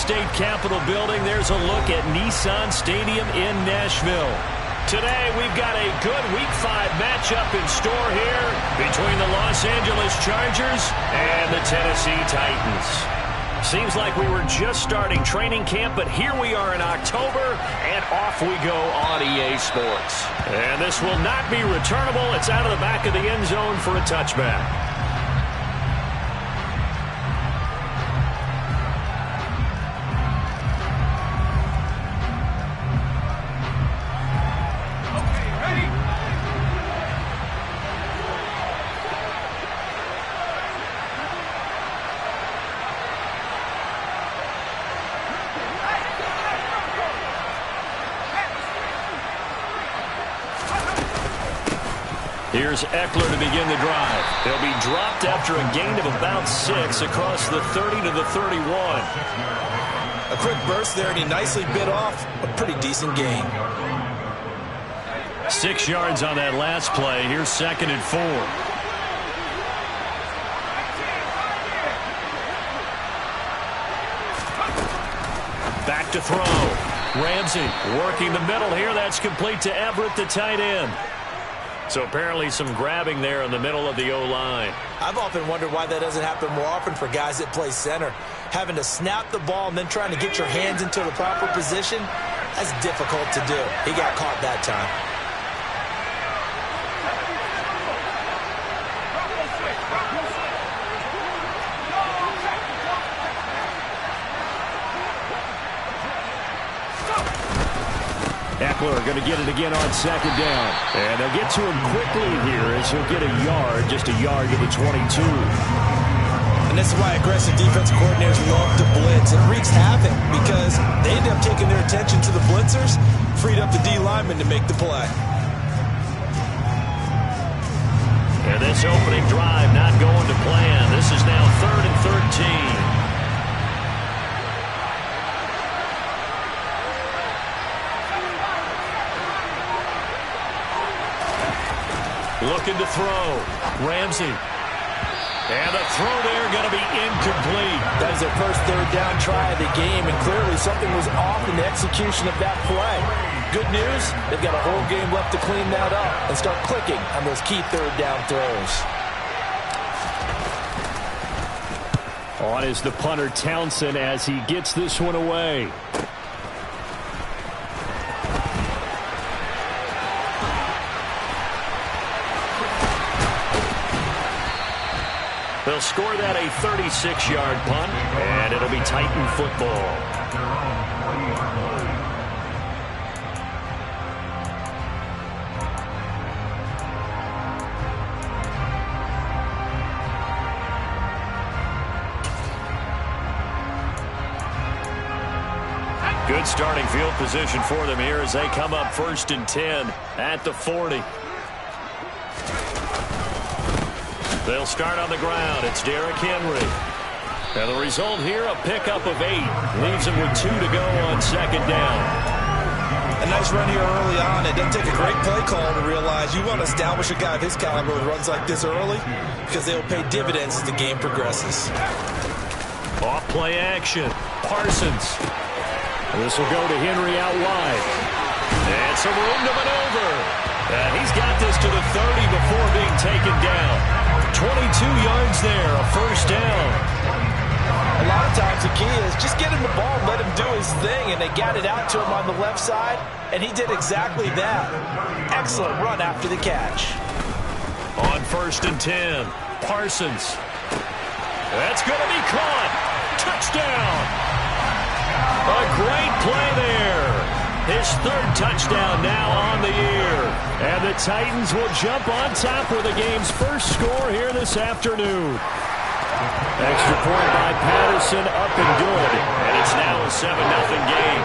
state capitol building. There's a look at Nissan Stadium in Nashville. Today, we've got a good Week 5 matchup in store here between the Los Angeles Chargers and the Tennessee Titans. Seems like we were just starting training camp, but here we are in October, and off we go on EA Sports. And this will not be returnable. It's out of the back of the end zone for a touchback. Here's Eckler to begin the drive. They'll be dropped after a gain of about 6 across the 30 to the 31. A quick burst there, and he nicely bit off a pretty decent gain. 6 yards on that last play. Here's 2nd and 4. Back to throw. Ramsey working the middle here. That's complete to Everett, the tight end. So apparently some grabbing there in the middle of the O-line. I've often wondered why that doesn't happen more often for guys that play center. Having to snap the ball and then trying to get your hands into the proper position, that's difficult to do. He got caught that time. Eckler going to get it again on 2nd down. And they'll get to him quickly here as he'll get a yard, just a yard to the 22. And this is why aggressive defensive coordinators love to blitz. It wreaks havoc because they end up taking their attention to the blitzers, freed up the D lineman to make the play. And this opening drive not going to plan. This is now 3rd and 13. Looking to throw. Ramsey. And the throw there going to be incomplete. That is their first 3rd down try of the game, and clearly something was off in the execution of that play. Good news, they've got a whole game left to clean that up and start clicking on those key 3rd down throws. On is the punter Townsend as he gets this one away. They'll score that a 36-yard punt, and it'll be Titan football. Good starting field position for them here as they come up 1st and 10 at the 40. They'll start on the ground. It's Derrick Henry. And the result here, a pickup of 8. Leaves him with 2 to go on 2nd down. A nice run here early on. It doesn't take a great play call to realize you want to establish a guy of his caliber with runs like this early because they will pay dividends as the game progresses. Off play action. Parsons. This will go to Henry out wide. And some room to maneuver. And he's got this to the 30 before being taken down. 22 yards there, a 1st down. A lot of times the key is just get him the ball and let him do his thing, and they got it out to him on the left side, and he did exactly that. Excellent run after the catch. On 1st and 10, Parsons. That's going to be caught. Touchdown. A great play there. His 3rd touchdown now on the year. And the Titans will jump on top with the game's first score here this afternoon. Extra point by Patterson, up and good. And it's now a 7-0 game.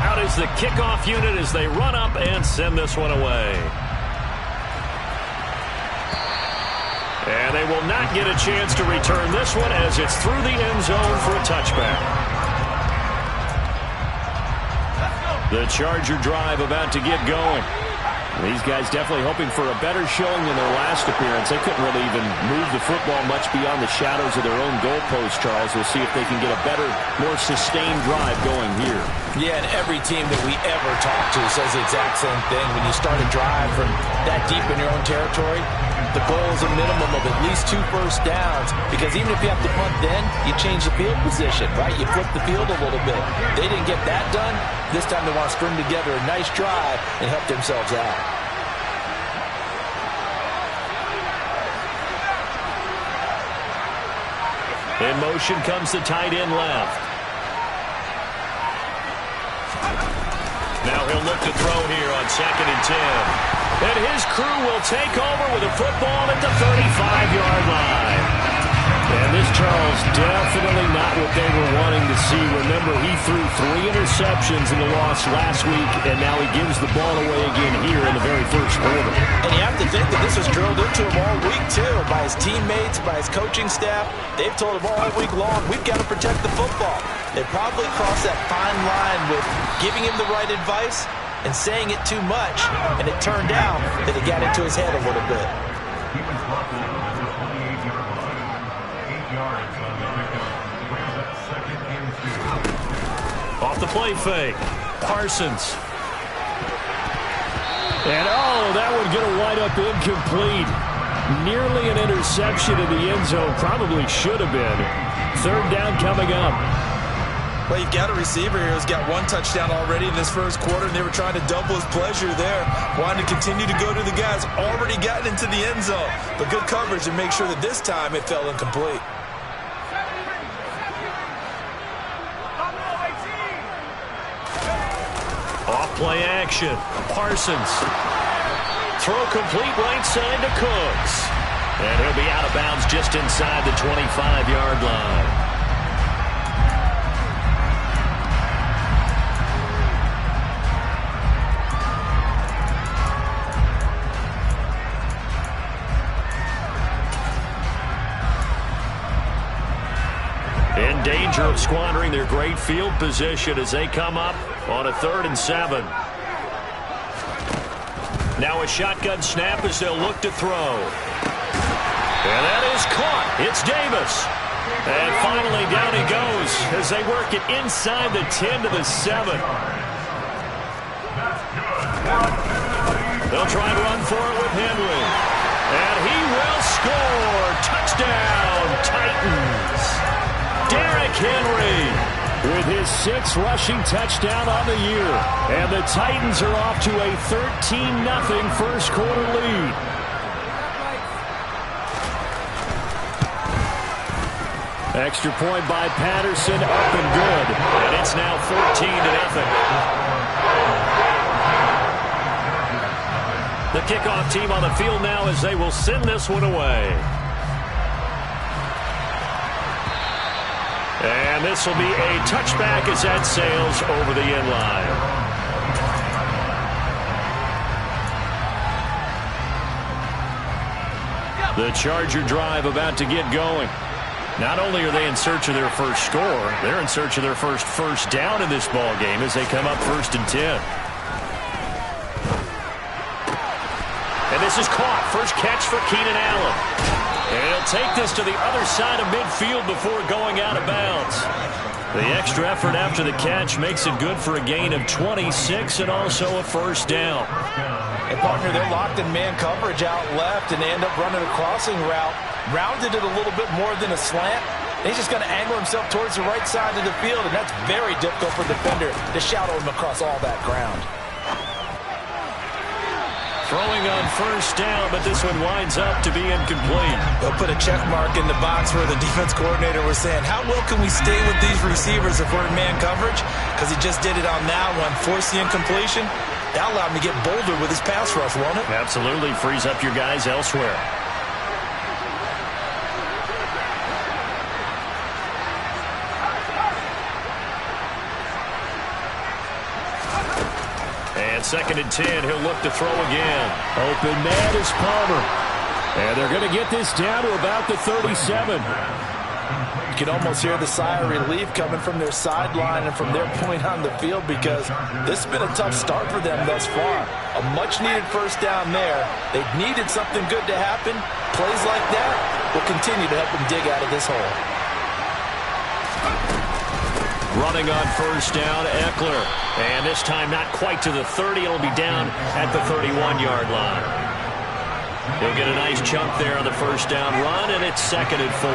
Out is the kickoff unit as they run up and send this one away. And they will not get a chance to return this one as it's through the end zone for a touchback. The Charger drive about to get going. These guys definitely hoping for a better showing than their last appearance. They couldn't really even move the football much beyond the shadows of their own goalpost, Charles. We'll see if they can get a better, more sustained drive going here. Yeah, and every team that we ever talk to says the exact same thing. When you start a drive from that deep in your own territory, the goal is a minimum of at least 2 first downs, because even if you have to punt then, you change the field position, right? You flip the field a little bit. They didn't get that done. This time they want to string together a nice drive and help themselves out. In motion comes the tight end left. Now he'll look to throw here on 2nd and 10. And his crew will take over with a football at the 35-yard line. And this, Charles, definitely not what they were wanting to see. Remember, he threw 3 interceptions in the loss last week, and now he gives the ball away again here in the very first quarter. And you have to think that this was drilled into him all week, too, by his teammates, by his coaching staff. They've told him all week long, we've got to protect the football. They probably crossed that fine line with giving him the right advice and saying it too much, and it turned out that it got into his head a little bit. Off the play fake, Parsons. And that would get a wind up incomplete. Nearly an interception in the end zone. Probably should have been. 3rd down coming up. Well, you've got a receiver here who's got 1 touchdown already in this first quarter, and they were trying to double his pleasure there. Wanting to continue to go to the guys already gotten into the end zone. But good coverage to make sure that this time it fell incomplete. Off-play action. Parsons. Throw complete right side to Cooks. And he'll be out of bounds just inside the 25-yard line. In danger of squandering their great field position as they come up on a 3rd and 7. Now a shotgun snap as they'll look to throw. And that is caught. It's Davis. And finally down he goes as they work it inside the 10 to the 7. They'll try and run for it with Henry. And he will score. Touchdown, Titans. Derrick Henry with his 6th rushing touchdown on the year. And the Titans are off to a 13-0 first quarter lead. Extra point by Patterson, up and good. And it's now 14-0. The kickoff team on the field now as they will send this one away. And this will be a touchback as that sails over the end line. The Charger drive about to get going. Not only are they in search of their first score, they're in search of their first down in this ball game as they come up 1st and 10. And this is caught. First catch for Keenan Allen. And he'll take this to the other side of midfield before going out of bounds. The extra effort after the catch makes it good for a gain of 26 and also a first down. And partner, they're locked in man coverage out left, and they end up running a crossing route. Rounded it a little bit more than a slant. And he's just going to angle himself towards the right side of the field, and that's very difficult for a defender to shadow him across all that ground. Throwing on first down, but this one winds up to be incomplete. They'll put a check mark in the box where the defense coordinator was saying, how well can we stay with these receivers if we're in man coverage? Because he just did it on that one, forced the incompletion. That allowed him to get bolder with his pass rush, won't it? Absolutely, frees up your guys elsewhere. And 2nd and 10, he'll look to throw again. Open man is Palmer. And they're going to get this down to about the 37. You can almost hear the sigh of relief coming from their sideline and from their point on the field, because this has been a tough start for them thus far. A much-needed first down there. They've needed something good to happen. Plays like that will continue to help them dig out of this hole. Running on first down, Eckler. And this time not quite to the 30. It'll be down at the 31-yard line. He'll get a nice chunk there on the first down run, and it's 2nd and 4.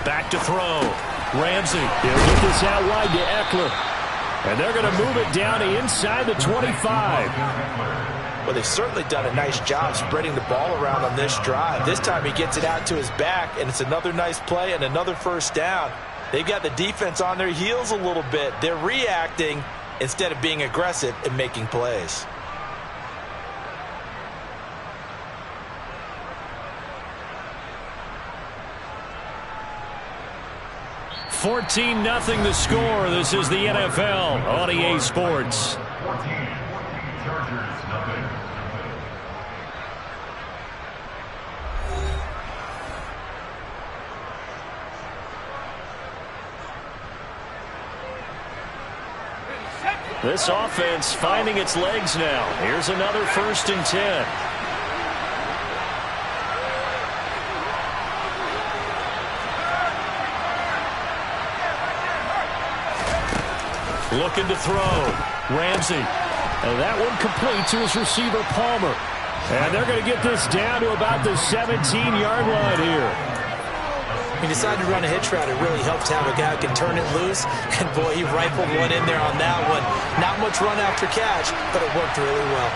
Back to throw. Ramsey. He'll get this out wide to Eckler. And they're going to move it down inside the 25. Well, they've certainly done a nice job spreading the ball around on this drive. This time he gets it out to his back, and it's another nice play and another first down. They've got the defense on their heels a little bit. They're reacting instead of being aggressive and making plays. $14-0 the score. This is the NFL on EA Sports. 14, Chargers, nothing. This offense finding its legs now. Here's another 1st and 10. Looking to throw. Ramsey. And that one complete to his receiver, Palmer. And they're going to get this down to about the 17-yard line here. He decided to run a hitch route. It really helps to have a guy who can turn it loose. And, boy, he rifled one in there on that one. Not much run after catch, but it worked really well.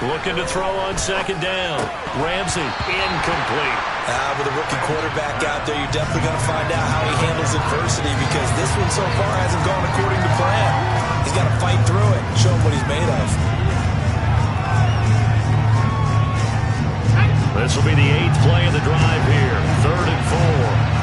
Looking to throw on 2nd down. Ramsey, incomplete. With a rookie quarterback out there, you're definitely going to find out how he handles adversity, because this one so far hasn't gone according to plan. He's got to fight through it and show him what he's made of. This will be the 8th play of the drive here. 3rd and 4.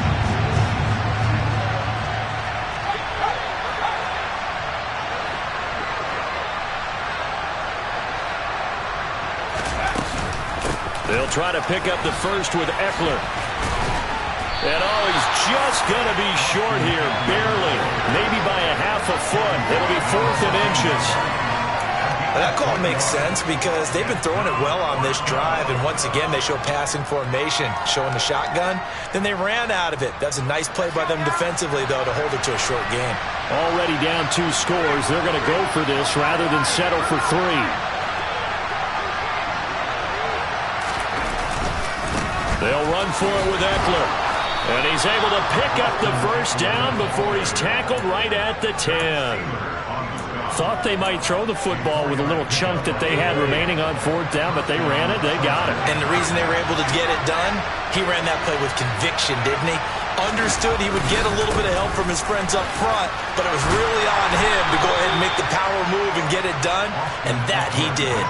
They'll try to pick up the first with Eckler. And he's just going to be short here, barely. Maybe by a half a foot. It'll be 4th and inches. That call makes sense because they've been throwing it well on this drive, and once again they show passing formation, showing the shotgun. Then they ran out of it. That's a nice play by them defensively, though, to hold it to a short game. Already down 2 scores. They're going to go for this rather than settle for 3. They'll run for it with Eckler. And he's able to pick up the first down before he's tackled right at the 10. Thought they might throw the football with a little chunk that they had remaining on 4th down, but they ran it, they got it. And the reason they were able to get it done, he ran that play with conviction, didn't he? Understood he would get a little bit of help from his friends up front, but it was really on him to go ahead and make the power move and get it done, and that he did.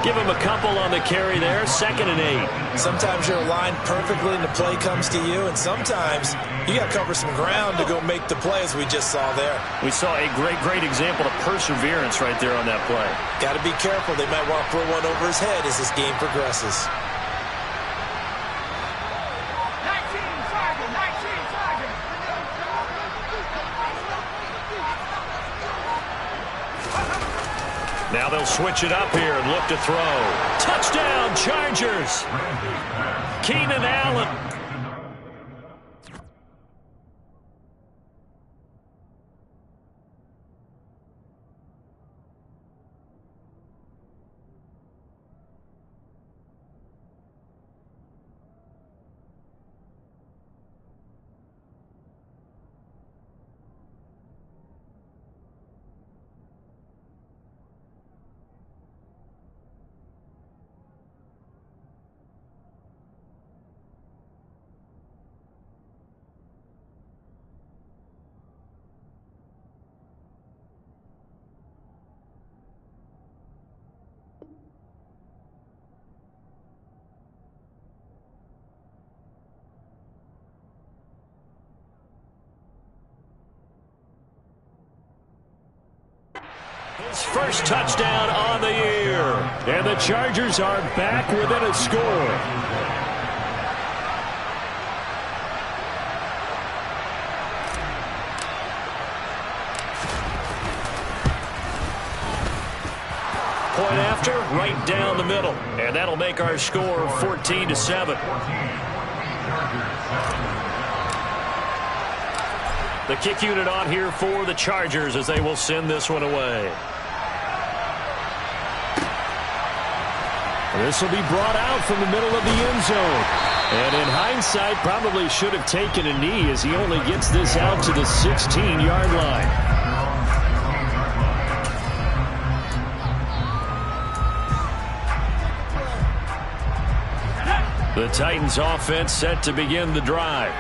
Give him a couple on the carry there, 2nd and 8. Sometimes you're aligned perfectly and the play comes to you, and sometimes you got to cover some ground to go make the play, as we just saw there. We saw a great example of perseverance right there on that play. Got to be careful. They might want to throw one over his head as this game progresses. Now they'll switch it up here and look to throw. Touchdown, Chargers! Keenan Allen. First touchdown on the year. And the Chargers are back within a score. Point after, right down the middle. And that'll make our score 14-7. The kick unit on here for the Chargers as they will send this one away. This will be brought out from the middle of the end zone. And in hindsight, probably should have taken a knee as he only gets this out to the 16-yard line. The Titans offense set to begin the drive.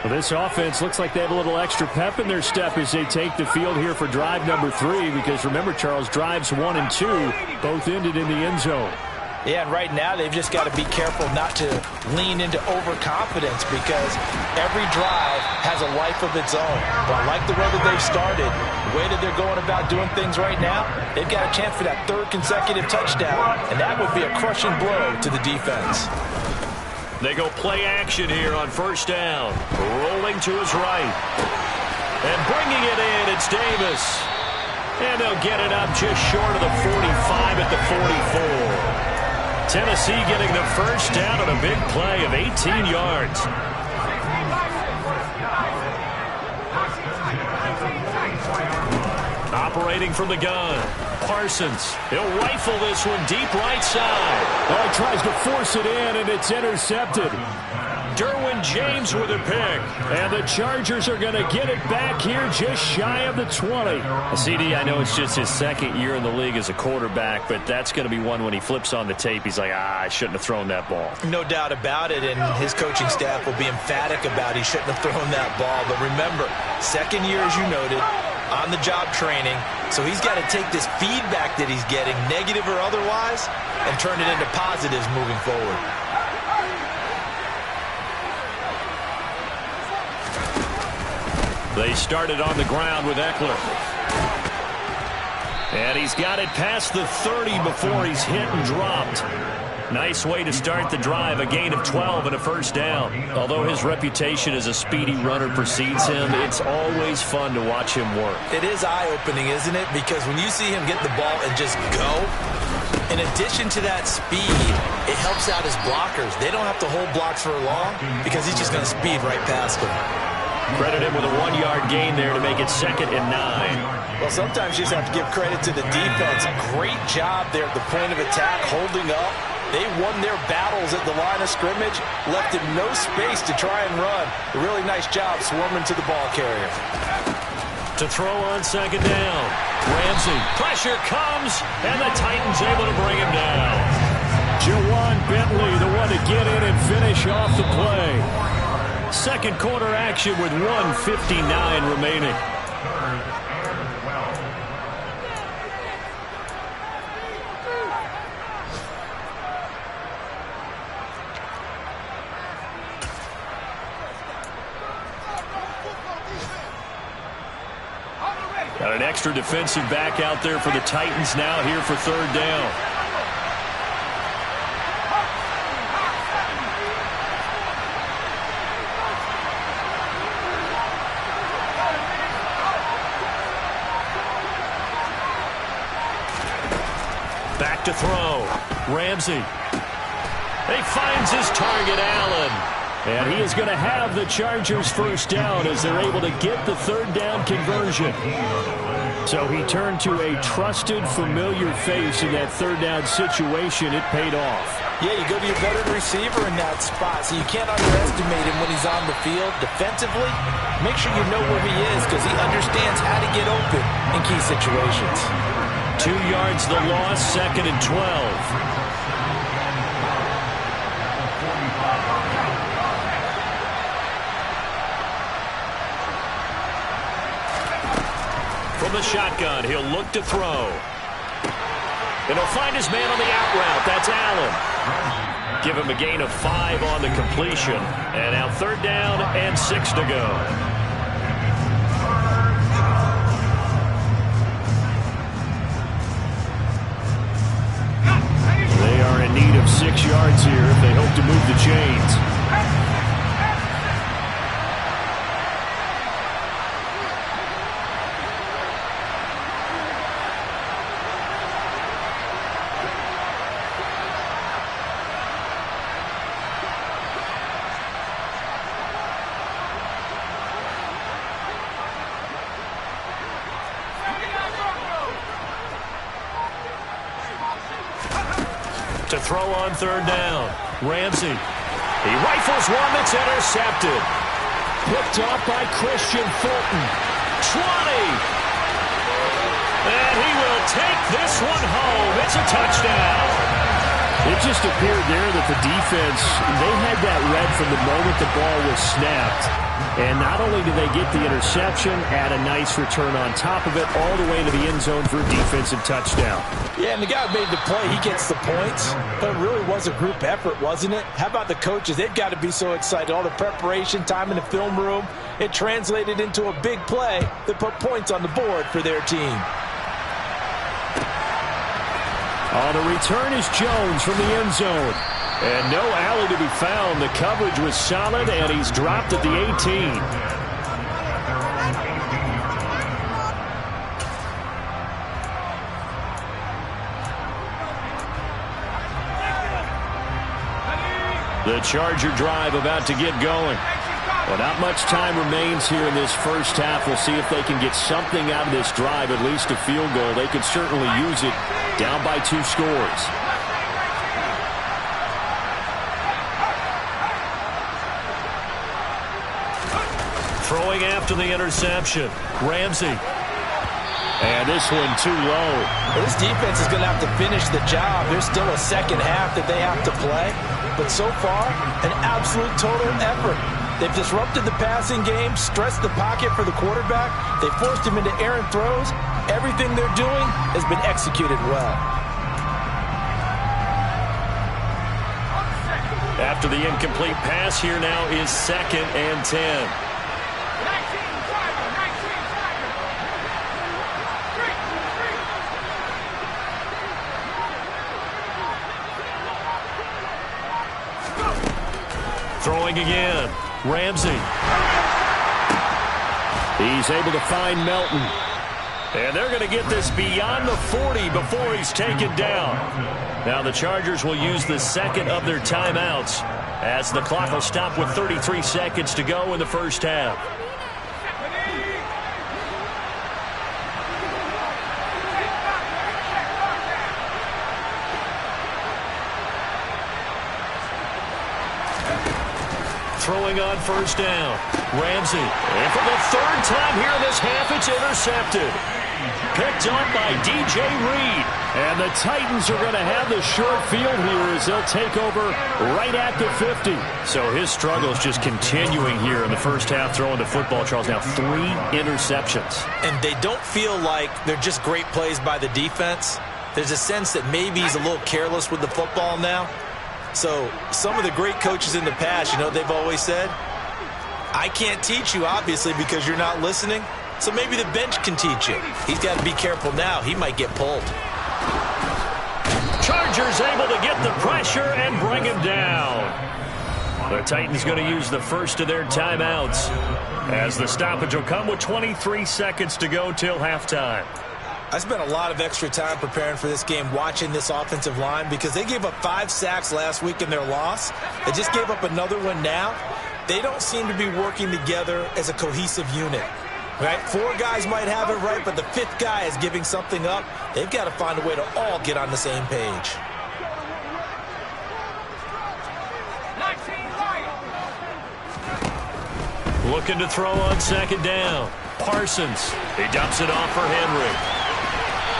Well, this offense looks like they have a little extra pep in their step as they take the field here for drive number 3, because remember, Charles, drives 1 and 2 both ended in the end zone. Yeah, and right now they've just got to be careful not to lean into overconfidence, because every drive has a life of its own. But I like the way that they've started, the way that they're going about doing things right now. They've got a chance for that 3rd consecutive touchdown, and that would be a crushing blow to the defense. They go play action here on first down. Rolling to his right. And bringing it in, it's Davis. And they'll get it up just short of the 45 at the 44. Tennessee getting the first down on a big play of 18 yards. Operating from the gun. Parsons. He'll rifle this one deep right side. Oh, he tries to force it in, and it's intercepted. Derwin James with a pick. And the Chargers are going to get it back here just shy of the 20. CD, I know it's just his 2nd year in the league as a quarterback, but that's going to be one when he flips on the tape. He's like, I shouldn't have thrown that ball. No doubt about it, and his coaching staff will be emphatic about he shouldn't have thrown that ball. But remember, 2nd year, as you noted, on-the-job training, so he's got to take this feedback that he's getting, negative or otherwise, and turn it into positives moving forward. They started on the ground with Eckler. And he's got it past the 30 before he's hit and dropped. Nice way to start the drive, a gain of 12 and a first down. Although his reputation as a speedy runner precedes him, it's always fun to watch him work. It is eye-opening, isn't it? Because when you see him get the ball and just go, in addition to that speed, it helps out his blockers. They don't have to hold blocks for long because he's just going to speed right past them. Credit him with a 1-yard gain there to make it 2nd and 9. Well, sometimes you just have to give credit to the defense. Great job there at the point of attack, holding up. They won their battles at the line of scrimmage, left him no space to try and run. A really nice job swarming to the ball carrier. To throw on 2nd down. Ramsey. Pressure comes, and the Titans able to bring him down. Jawan Bentley, the one to get in and finish off the play. 2nd quarter action with 1:59 remaining. Got an extra defensive back out there for the Titans now here for 3rd down. Back to throw. Ramsey. He finds his target, Allen. And he is going to have the Chargers first down as they're able to get the 3rd down conversion. So he turned to a trusted, familiar face in that 3rd down situation. It paid off. Yeah, you go to your veteran receiver in that spot, so you can't underestimate him when he's on the field. Defensively, make sure you know where he is because he understands how to get open in key situations. 2 yards the loss, 2nd and 12. From the shotgun, he'll look to throw. And he'll find his man on the out route. That's Allen. Give him a gain of 5 on the completion. And now 3rd down and 6 to go. of 6 yards here if they hope to move the chains. To throw on third down, Ramsey. He rifles one that's intercepted. Picked off by Christian Fulton. 20. And he will take this one home. It's a touchdown. It just appeared there that the defense, they had that read from the moment the ball was snapped. And not only did they get the interception, add a nice return on top of it, all the way to the end zone for a defensive touchdown. Yeah, and the guy who made the play, he gets the points. But it really was a group effort, wasn't it? How about the coaches? They've got to be so excited. All the preparation, time in the film room, it translated into a big play that put points on the board for their team. On the return is Jones from the end zone. And no alley to be found. The coverage was solid, and he's dropped at the 18. The Charger drive about to get going. Well, not much time remains here in this first half. We'll see if they can get something out of this drive, at least a field goal. They could certainly use it down by 2 scores. Throwing after the interception, Ramsey. And this one too low. Well, this defense is going to have to finish the job. There's still a second half that they have to play. But so far, an absolute total effort. They've disrupted the passing game, stressed the pocket for the quarterback. They forced him into errant throws. Everything they're doing has been executed well. After the incomplete pass, here now is 2nd and 10. Throwing again, Ramsey. He's able to find Melton. And they're going to get this beyond the 40 before he's taken down. Now the Chargers will use the second of their timeouts as the clock will stop with 33 seconds to go in the first half. Throwing on first down, Ramsey. And for the 3rd time here in this half, it's intercepted. Picked off by DJ Reed. And the Titans are going to have the short field here as they'll take over right at the 50. So his struggle is just continuing here in the first half, throwing the football, Charles. Now 3 interceptions. And they don't feel like they're just great plays by the defense. There's a sense that maybe he's a little careless with the football now. So some of the great coaches in the past, you know, they've always said, I can't teach you, obviously, because you're not listening. So maybe the bench can teach you. He's got to be careful now. He might get pulled. Chargers able to get the pressure and bring him down. The Titans going to use the first of their timeouts as the stoppage will come with 23 seconds to go till halftime. I spent a lot of extra time preparing for this game, watching this offensive line, because they gave up 5 sacks last week in their loss. They just gave up another one now. They don't seem to be working together as a cohesive unit. Right? 4 guys might have it right, but the 5th guy is giving something up. They've got to find a way to all get on the same page. Looking to throw on 2nd down. Parsons. He dumps it off for Henry.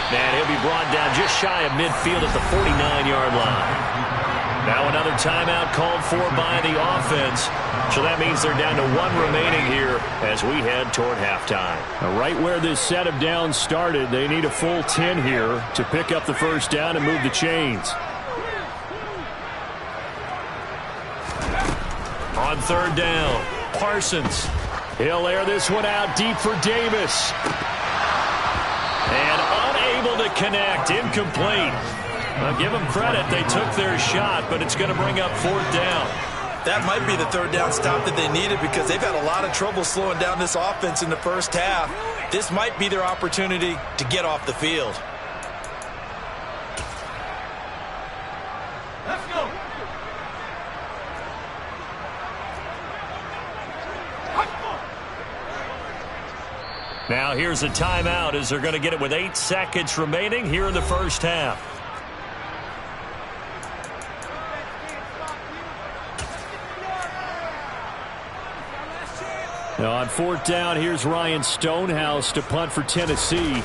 And he'll be brought down just shy of midfield at the 49-yard line. Now another timeout called for by the offense. So that means they're down to 1 remaining here as we head toward halftime. Now, right where this set of downs started, they need a full 10 here to pick up the first down and move the chains. On 3rd down, Parsons. He'll air this one out deep for Davis. And unable to connect, incomplete. Well, give them credit. They took their shot, but it's going to bring up 4th down. That might be the 3rd down stop that they needed because they've had a lot of trouble slowing down this offense in the first half. This might be their opportunity to get off the field. Let's go. Now here's a timeout as they're going to get it with 8 seconds remaining here in the first half. Now on 4th down, here's Ryan Stonehouse to punt for Tennessee.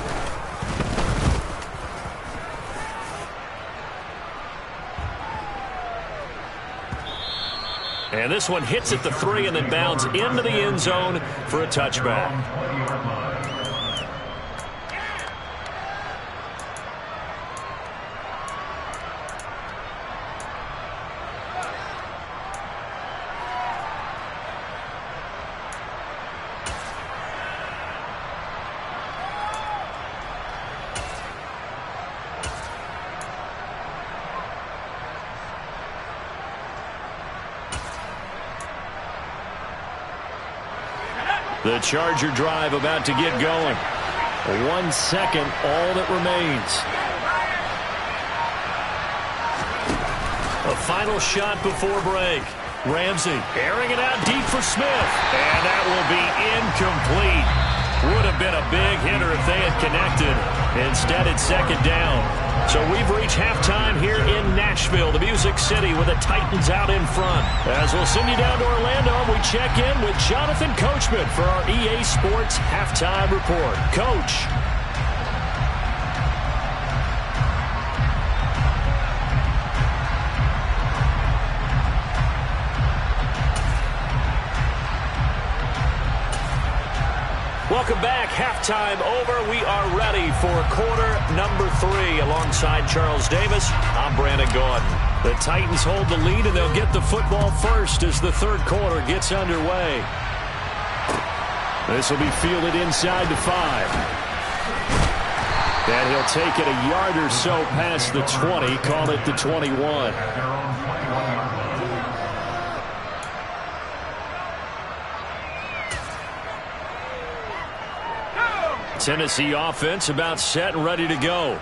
And this one hits at the 3 and then bounds into the end zone for a touchback. The Charger drive about to get going. 1 second, all that remains. A final shot before break. Ramsey airing it out deep for Smith. And that will be incomplete. Would have been a big hitter if they had connected. Instead, it's 2nd down. So we've reached halftime here in Nashville, the Music City, with the Titans out in front. As we'll send you down to Orlando, we check in with Jonathan Coachman for our EA Sports Halftime Report. Coach. Welcome back. Halftime over. We are ready for quarter number 3. Alongside Charles Davis, I'm Brandon Gordon. The Titans hold the lead, and they'll get the football first as the 3rd quarter gets underway. This will be fielded inside the 5. And he'll take it a yard or so past the 20, call it the 21. Tennessee offense about set and ready to go.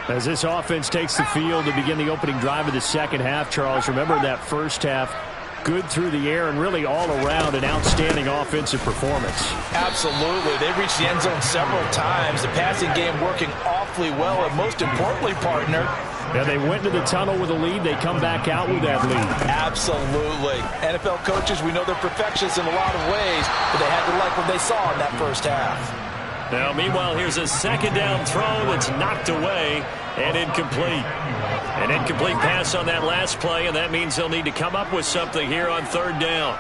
As this offense takes the field to begin the opening drive of the 2nd half, Charles, remember that first half, good through the air and really all around an outstanding offensive performance. Absolutely. They reached the end zone several times. The passing game working awfully well, and most importantly, partner, yeah, they went to the tunnel with a lead. They come back out with that lead. Absolutely. NFL coaches, we know they're perfectionists in a lot of ways, but they had to like what they saw in that first half. Now, meanwhile, here's a 2nd down throw that's knocked away and incomplete. An incomplete pass on that last play, and that means they'll need to come up with something here on 3rd down.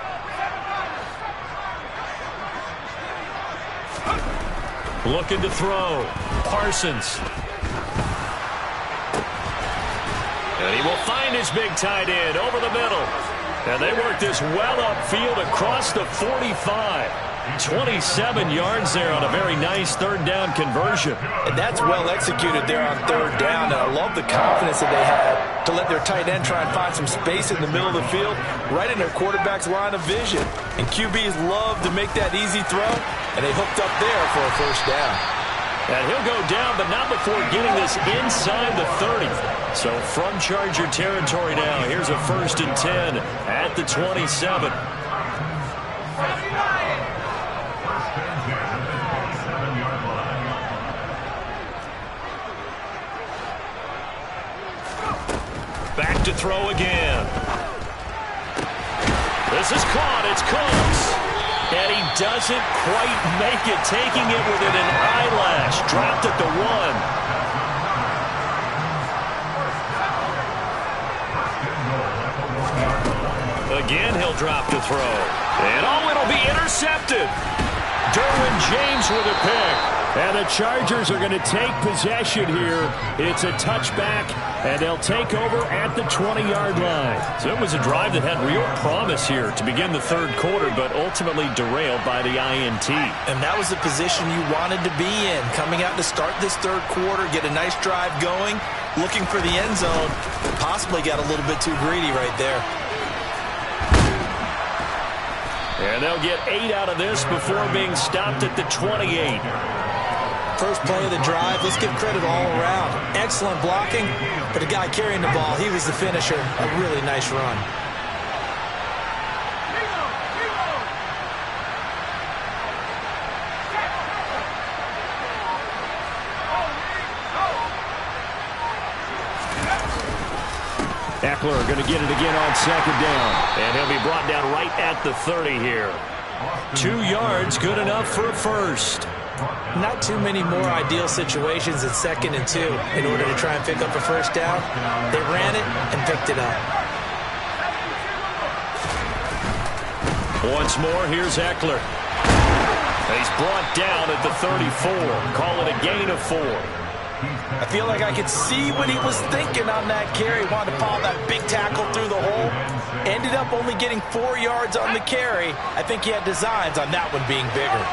Looking to throw. Parsons. And he will find his big tight end over the middle. And they work this well upfield across the 45. 27 yards there on a very nice 3rd down conversion. And that's well executed there on 3rd down. And I love the confidence that they had to let their tight end try and find some space in the middle of the field, right in their quarterback's line of vision. And QBs love to make that easy throw, and they hooked up there for a 1st down. And he'll go down, but not before getting this inside the 30. So from Charger territory now, here's a 1st and 10 at the 27. Back to throw again. This is caught. It's close. And he doesn't quite make it, taking it within an eyelash. Dropped at the 1. Again, he'll drop the throw. And it'll be intercepted. Derwin James with a pick. And the Chargers are going to take possession here. It's a touchback, and they'll take over at the 20-yard line. So it was a drive that had real promise here to begin the third quarter, but ultimately derailed by the INT. And that was the position you wanted to be in. Coming out to start this third quarter, get a nice drive going, looking for the end zone, possibly got a little bit too greedy right there. And they'll get 8 out of this before being stopped at the 28. First play of the drive, let's give credit all around. Excellent blocking, but the guy carrying the ball, he was the finisher. A really nice run. Eckler going to get it again on second down. And he'll be brought down right at the 30 here. 2 yards, good enough for a first. Not too many more ideal situations in 2nd and 2 in order to try and pick up a first down. They ran it and picked it up. Once more, here's Eckler. He's brought down at the 34. Call it a gain of 4. I feel like I could see what he was thinking on that carry. Wanted to follow that big tackle through the hole. Ended up only getting 4 yards on the carry. I think he had designs on that one being bigger.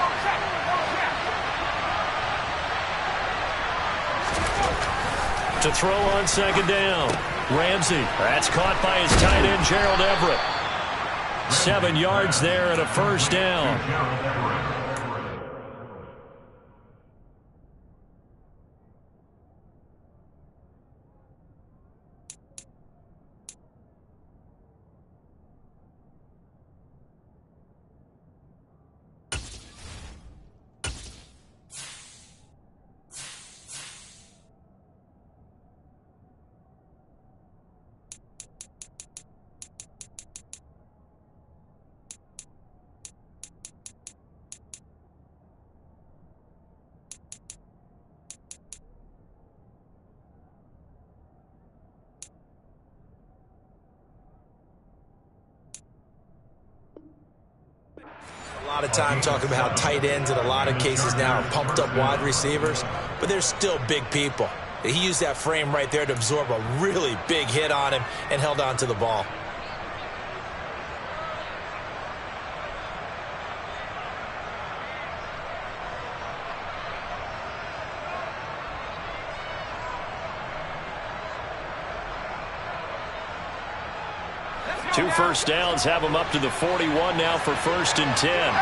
To throw on second down. Ramsey. That's caught by his tight end, Gerald Everett. 7 yards there and a first down. A lot of time talking about how tight ends in a lot of cases now are pumped up wide receivers, but they're still big people. He used that frame right there to absorb a really big hit on him and held on to the ball. Two first downs have him up to the 41 now for 1st and 10.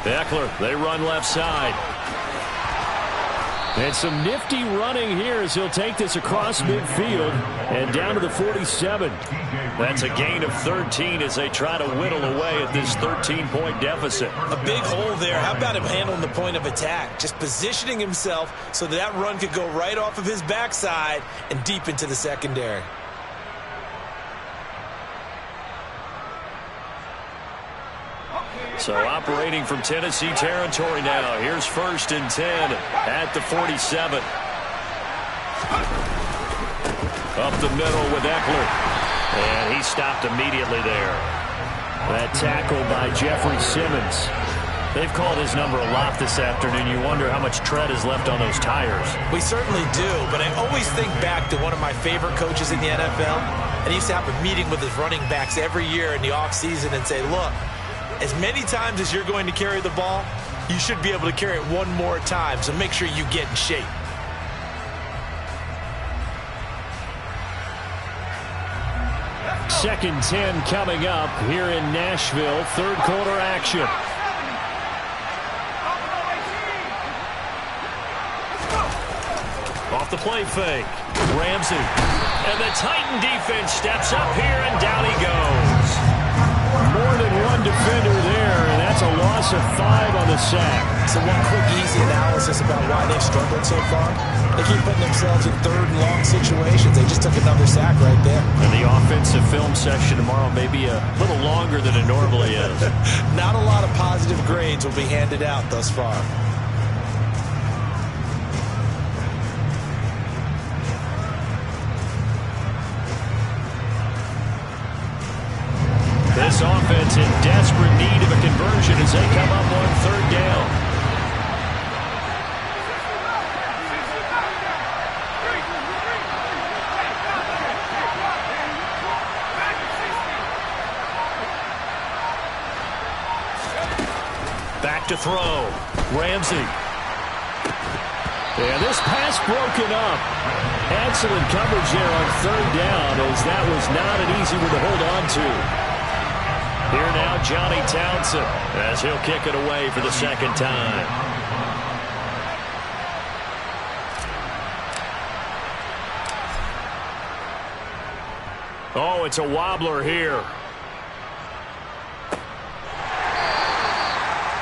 Eckler, they run left side. And some nifty running here as he'll take this across midfield and down to the 47. That's a gain of 13 as they try to whittle away at this 13-point deficit. A big hole there. How about him handling the point of attack? Just positioning himself so that run could go right off of his backside and deep into the secondary. So operating from Tennessee territory now. Here's 1st and 10 at the 47. Up the middle with Eckler. And he stopped immediately there. That tackle by Jeffrey Simmons. They've called his number a lot this afternoon. You wonder how much tread is left on those tires. We certainly do, but I always think back to one of my favorite coaches in the NFL. And he used to have a meeting with his running backs every year in the offseason and say, look, as many times as you're going to carry the ball, you should be able to carry it one more time, so make sure you get in shape. Second 10 coming up here in Nashville. Third quarter action. Off the play fake. Ramsey. And the Titan defense steps up here, and down he goes. More than one defender there, and that's a loss of 5 on the sack. So one quick, easy analysis about why they've struggled so far. They keep putting themselves in 3rd and long situations. They just took another sack right there. And the offensive film session tomorrow may be a little longer than it normally is. Not a lot of positive grades will be handed out thus far. is in desperate need of a conversion as they come up on third down. Back to throw. Ramsey. And this pass broken up. Excellent coverage there on third down, as that was not an easy one to hold on to. Here now, Johnny Townsend, as he'll kick it away for the second time. Oh, it's a wobbler here.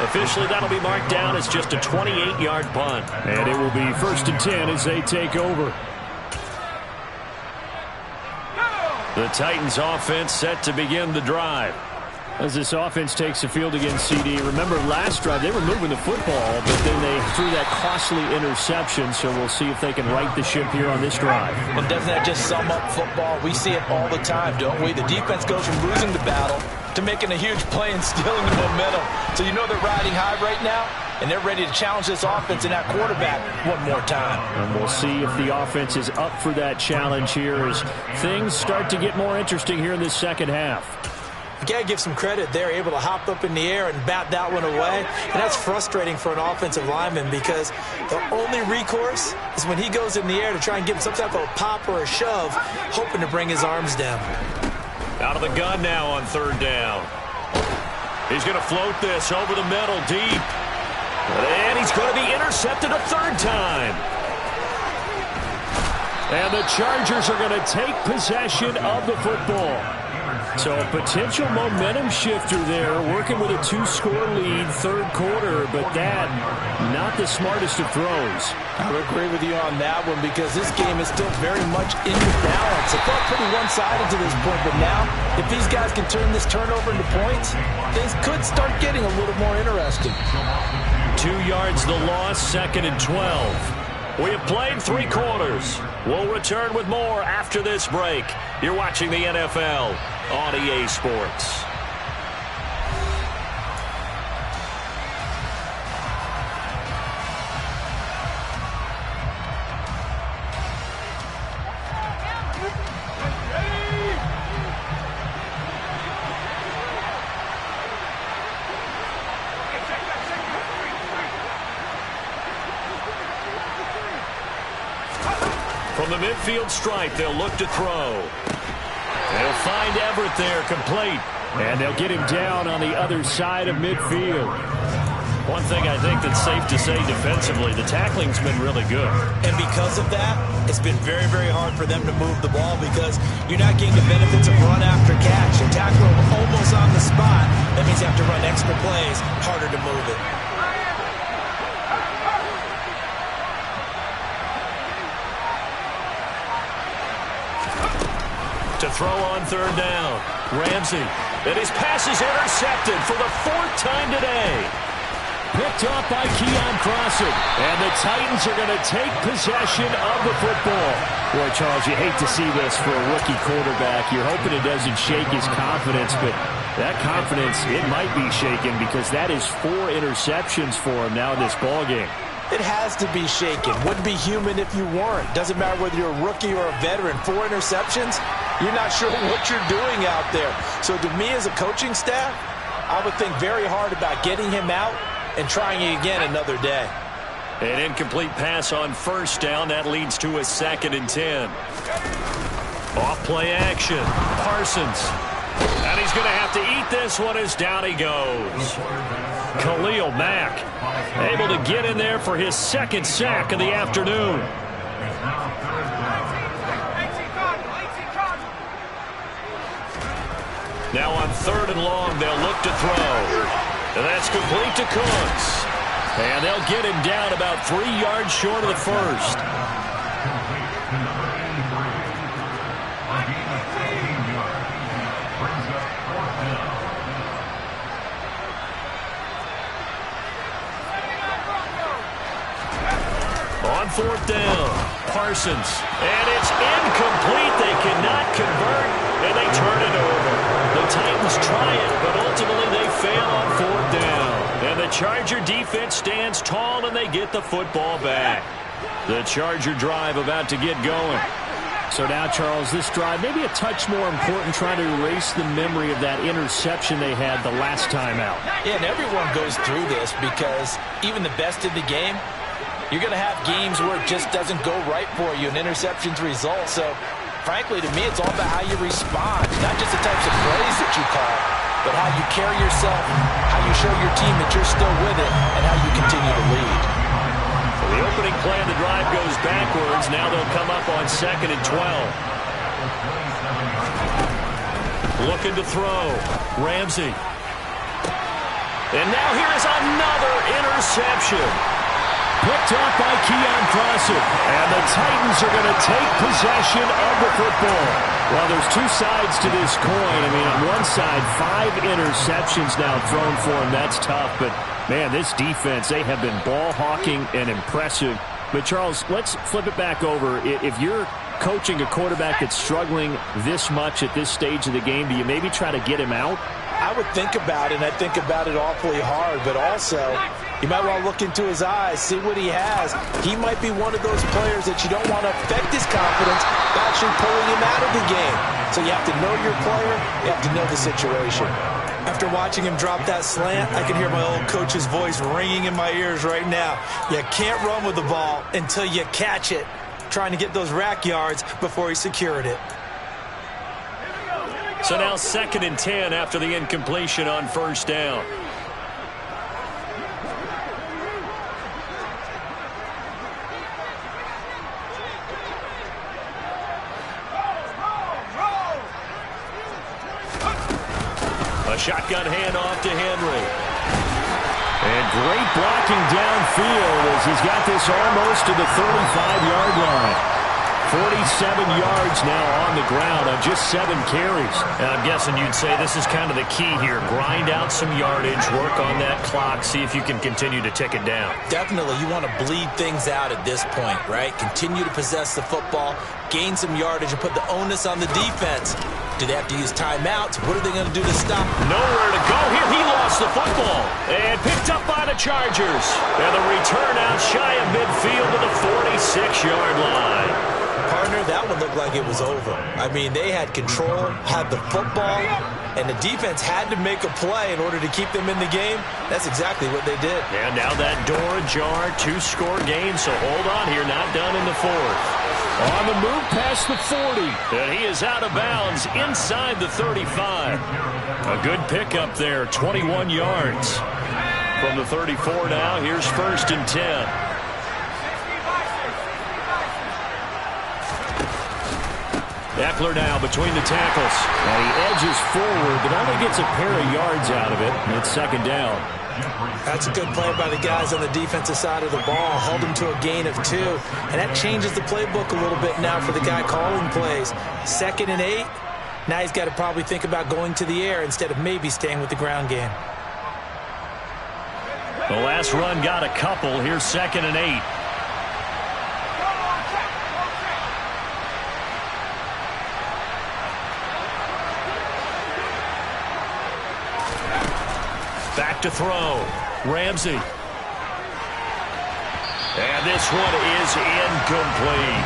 Officially, that'll be marked down as just a 28-yard punt. And it will be 1st and 10 as they take over. The Titans offense set to begin the drive. As this offense takes the field against CD, remember last drive they were moving the football, but then they threw that costly interception, so we'll see if they can right the ship here on this drive. Well, doesn't that just sum up football? We see it all the time, don't we? The defense goes from losing the battle to making a huge play and stealing the momentum. So you know they're riding high right now, and they're ready to challenge this offense and that quarterback one more time. And we'll see if the offense is up for that challenge here as things start to get more interesting here in this second half. You got to give some credit. They're able to hop up in the air and bat that one away. And that's frustrating for an offensive lineman because the only recourse is when he goes in the air to try and give him some type of a pop or a shove, hoping to bring his arms down. Out of the gun now on third down. He's going to float this over the middle deep. And he's going to be intercepted a third time. And the Chargers are going to take possession of the football. So a potential momentum shifter there, working with a 2-score lead, third quarter, but that, not the smartest of throws. I would agree with you on that one because this game is still very much in the balance. It felt pretty one-sided to this point, but now, if these guys can turn this turnover into points, things could start getting a little more interesting. 2 yards the loss, 2nd and 12. We have played 3 quarters. We'll return with more after this break. You're watching the NFL on EA Sports. From the midfield stripe, they'll look to throw. They'll find Everett there, complete. And they'll get him down on the other side of midfield. One thing I think that's safe to say defensively, the tackling's been really good. And because of that, it's been very, very hard for them to move the ball because you're not getting the benefits of run after catch. You tackle them almost on the spot. That means you have to run extra plays, harder to move it. To throw on third down. Ramsey. And his pass is intercepted for the 4th time today. Picked off by Keon Crossett. And the Titans are going to take possession of the football. Boy, Charles, you hate to see this for a rookie quarterback. You're hoping it doesn't shake his confidence, but that confidence, it might be shaken because that is 4 interceptions for him now in this ballgame. It has to be shaken. Wouldn't be human if you weren't. Doesn't matter whether you're a rookie or a veteran. 4 interceptions, you're not sure what you're doing out there. So to me as a coaching staff, I would think very hard about getting him out and trying it again another day. An incomplete pass on first down. That leads to a 2nd and 10. Off play action. Parsons. And he's going to have to eat this one as down he goes. Khalil Mack able to get in there for his 2nd sack of the afternoon. Now on 3rd and long, they'll look to throw. And that's complete to Cooks. And they'll get him down about 3 yards short of the first. On 4th down, Parsons. And it's incomplete. They cannot convert, and they turn it over. The Titans try it, but ultimately fail on 4th down. And the Charger defense stands tall, and they get the football back. The Charger drive about to get going. So now, Charles, this drive maybe a touch more important, trying to erase the memory of that interception they had the last time out. Yeah, and everyone goes through this because even the best in the game, you're going to have games where it just doesn't go right for you, and interceptions result. So, frankly, to me, it's all about how you respond, not just the types of plays that you call, but how you carry yourself, how you show your team that you're still with it, and how you continue to lead. The opening play of the drive goes backwards. Now they'll come up on 2nd and 12. Looking to throw. Ramsey. And now here is another interception. Picked off by Keon Crossett. And the Titans are going to take possession of the football. Well, there's two sides to this coin. I mean, on one side, 5 interceptions now thrown for him. That's tough, but man, this defense, they have been ball hawking and impressive. But, Charles, let's flip it back over. If you're coaching a quarterback that's struggling this much at this stage of the game, do you maybe try to get him out? I would think about it, and I think about it awfully hard, but also you might want to look into his eyes, see what he has. He might be one of those players that you don't want to affect his confidence by actually pulling him out of the game. So you have to know your player, you have to know the situation. After watching him drop that slant, I can hear my old coach's voice ringing in my ears right now. You can't run with the ball until you catch it. Trying to get those rack yards before he secured it. So now 2nd and 10 after the incompletion on 1st down. A shotgun handoff to Henry. And great blocking downfield as he's got this almost to the 35-yard line. 47 yards now on the ground on just 7 carries. And I'm guessing you'd say this is kind of the key here. Grind out some yardage, work on that clock, see if you can continue to tick it down. Definitely, you want to bleed things out at this point, right? Continue to possess the football, gain some yardage, and put the onus on the defense. Do they have to use timeouts? What are they going to do to stop? Nowhere to go here. He lost the football. And picked up by the Chargers. And the return out shy of midfield to the 46-yard line. Partner, that one looked like it was over. I mean, they had control, had the football, and the defense had to make a play in order to keep them in the game. That's exactly what they did. And now that door ajar, 2-score game, so hold on here, not done in the 4th. On the move past the 40, and he is out of bounds inside the 35. A good pickup there, 21 yards. From the 34 now, here's 1st and 10. Eckler now between the tackles. And he edges forward, but only gets a pair of yards out of it. And it's 2nd down. That's a good play by the guys on the defensive side of the ball. Held him to a gain of 2. And that changes the playbook a little bit now for the guy calling plays. 2nd and 8. Now he's got to probably think about going to the air instead of maybe staying with the ground game. The last run got a couple. Here's 2nd and 8. Back to throw. Ramsey. And this one is incomplete.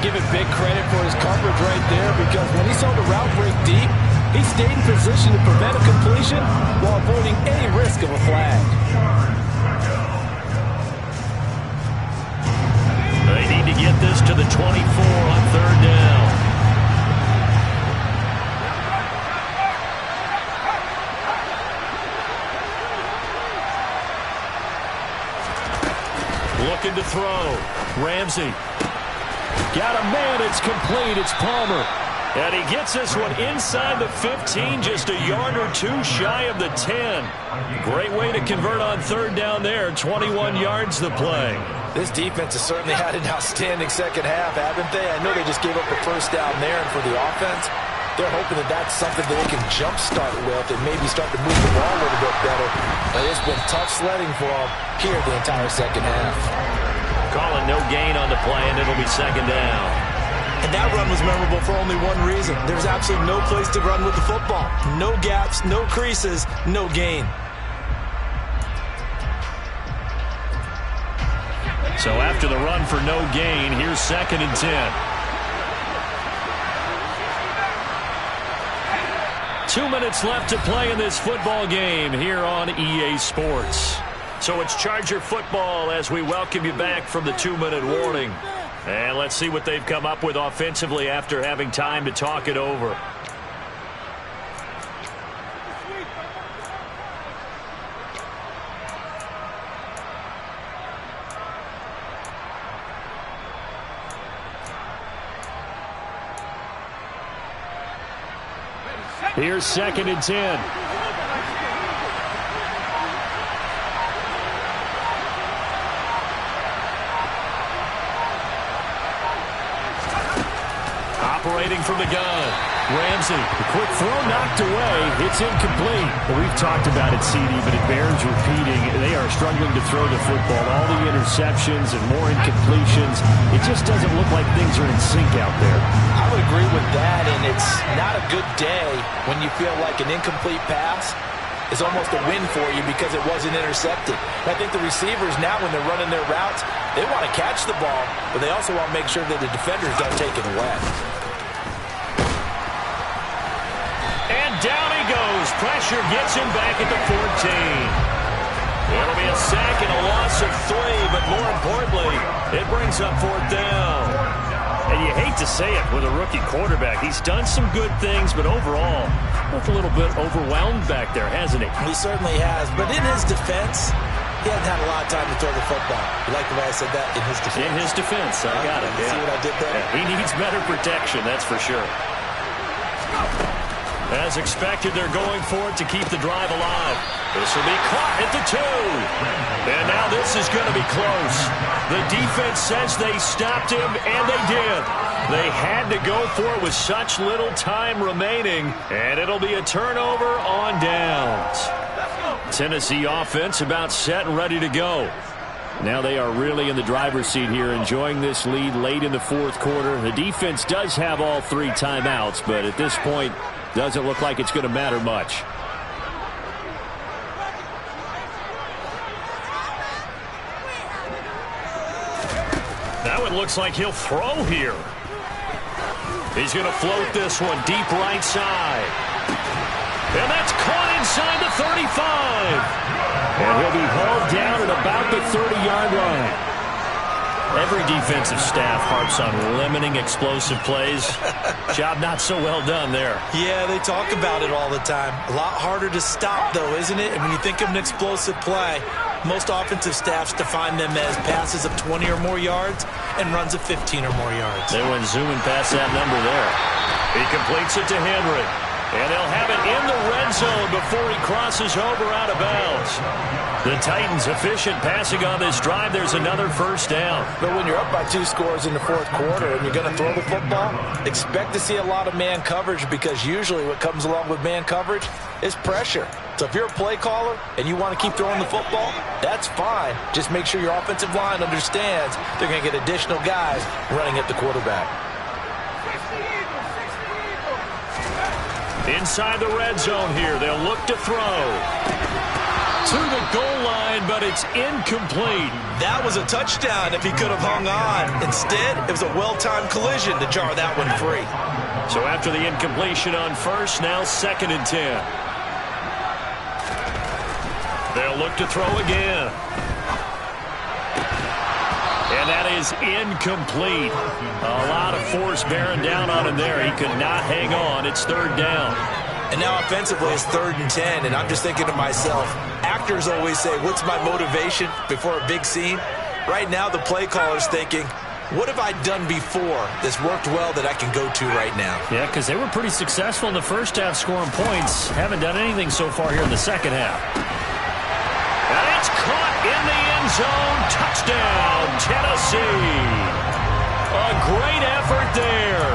Give him big credit for his coverage right there, because when he saw the route break deep, he stayed in position to prevent a completion while avoiding any risk of a flag. They need to get this to the 24 on 3rd down. Looking to throw. Ramsey. Got a man. It's complete. It's Palmer. And he gets this one inside the 15, just a yard or 2 shy of the 10. Great way to convert on 3rd down there. 21 yards the play. This defense has certainly had an outstanding second half, haven't they? I know they just gave up the 1st down there, and for the offense, they're hoping that that's something that they can jumpstart with and maybe start to move the ball a little bit better. But it's been tough sledding for them here the entire second half. Calling no gain on the play, and it'll be 2nd down. And that run was memorable for only one reason. There's absolutely no place to run with the football. No gaps, no creases, no gain. So after the run for no gain, here's 2nd and 10. 2 minutes left to play in this football game here on EA Sports. So it's Charger football as we welcome you back from the 2-minute warning. And let's see what they've come up with offensively after having time to talk it over. Here's 2nd and 10. Operating from the gun. Ramsey, the quick throw knocked away. It's incomplete. Well, we've talked about it, CD, but it bears repeating. They are struggling to throw the football. All the interceptions and more incompletions. It just doesn't look like things are in sync out there. I would agree with that, and it's not a good day when you feel like an incomplete pass is almost a win for you because it wasn't intercepted. I think the receivers now, when they're running their routes, they want to catch the ball, but they also want to make sure that the defenders don't take it away. And down he goes. Pressure gets him back at the 14. It'll be a sack and a loss of 3, but more importantly, it brings up 4th down. And you hate to say it with a rookie quarterback. He's done some good things, but overall, looked a little bit overwhelmed back there, hasn't he? He certainly has, but in his defense, he hasn't had a lot of time to throw the football. You like the way I said that? In his defense. In his defense, I got it. See what I did there? Yeah, he needs better protection, that's for sure. As expected, they're going for it to keep the drive alive. This will be caught at the 2. And now this is going to be close. The defense says they stopped him, and they did. They had to go for it with such little time remaining, and it'll be a turnover on downs. Tennessee offense about set and ready to go. Now they are really in the driver's seat here, enjoying this lead late in the 4th quarter. The defense does have all 3 timeouts, but at this point, doesn't look like it's going to matter much. Now it looks like he'll throw here. He's going to float this one deep right side. And that's caught inside the 35. And he'll be hauled down at about the 30-yard line. Every defensive staff harps on limiting explosive plays. Job not so well done there. Yeah, they talk about it all the time. A lot harder to stop, though, isn't it? And when you think of an explosive play, most offensive staffs define them as passes of 20 or more yards and runs of 15 or more yards. They went zooming past that number there. He completes it to Henry. And they'll have it in the red zone before he crosses over out of bounds. The Titans efficient passing on this drive. There's another 1st down. But when you're up by 2 scores in the 4th quarter and you're going to throw the football, expect to see a lot of man coverage, because usually what comes along with man coverage is pressure. So if you're a play caller and you want to keep throwing the football, that's fine. Just make sure your offensive line understands they're going to get additional guys running at the quarterback. Inside the red zone here, they'll look to throw. To the goal line, but it's incomplete. That was a touchdown if he could have hung on. Instead, it was a well-timed collision to jar that one free. So after the incompletion on 1st, now 2nd and 10. They'll look to throw again. And that is incomplete. A lot of force bearing down on him there. He could not hang on. It's 3rd down. And now offensively, it's 3rd and 10. And I'm just thinking to myself, actors always say, what's my motivation before a big scene? Right now, the play caller's thinking, what have I done before that's worked well that I can go to right now? Yeah, because they were pretty successful in the 1st half scoring points. Haven't done anything so far here in the 2nd half. And it's caught in the end zone. Touchdown, Tennessee. A great effort there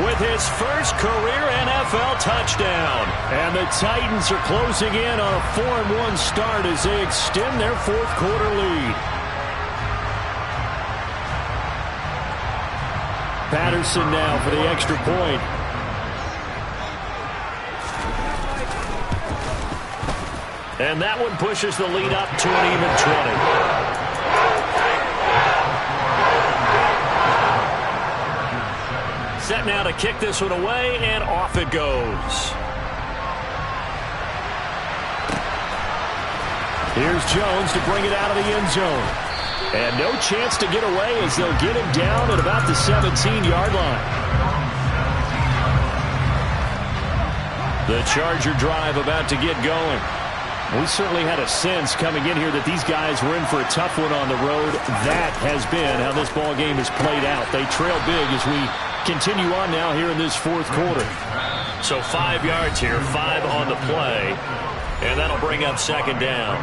with his first career NFL touchdown. And the Titans are closing in on a 4-1 start as they extend their 4th quarter lead. Patterson now for the extra point. And that one pushes the lead up to an even 20. Set now to kick this one away, and off it goes. Here's Jones to bring it out of the end zone. And no chance to get away as they'll get him down at about the 17-yard line. The Charger drive about to get going. We certainly had a sense coming in here that these guys were in for a tough one on the road. That has been how this ball game has played out. They trail big as we continue on now here in this fourth quarter. So 5 yards here, 5 on the play. And that'll bring up second down.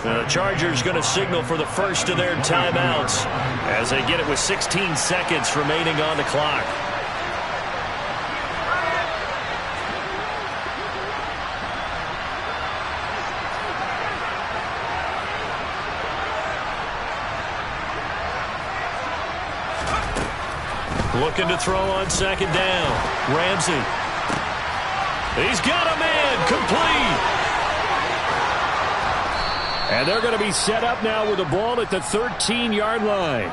The Chargers going to signal for the first of their timeouts as they get it with 16 seconds remaining on the clock. Looking to throw on second down. Ramsey. He's got a man. Complete. And they're going to be set up now with the ball at the 13-yard line.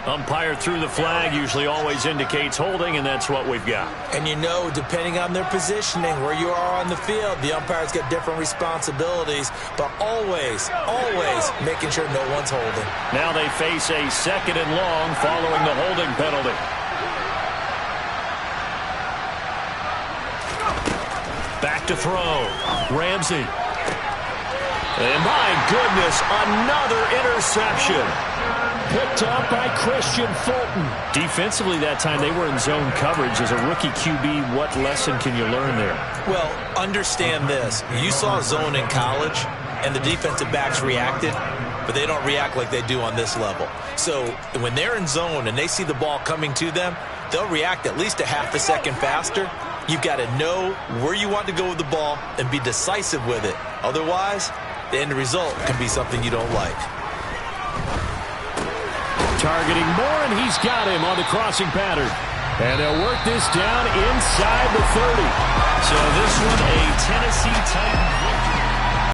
Umpire threw the flag, usually always indicates holding, and that's what we've got. And you know, depending on their positioning, where you are on the field, the umpires get different responsibilities, but always, always making sure no one's holding. Now they face a second and long following the holding penalty. Back to throw. Ramsey. And my goodness, another interception. Picked up by Christian Fulton. Defensively that time, they were in zone coverage. As a rookie QB, what lesson can you learn there? Well, understand this. You saw zone in college, and the defensive backs reacted, but they don't react like they do on this level. So when they're in zone and they see the ball coming to them, they'll react at least a half a second faster. You've got to know where you want to go with the ball and be decisive with it. Otherwise, the end result can be something you don't like. Targeting Moore, and he's got him on the crossing pattern. And they'll work this down inside the 30. So this one, a Tennessee Titans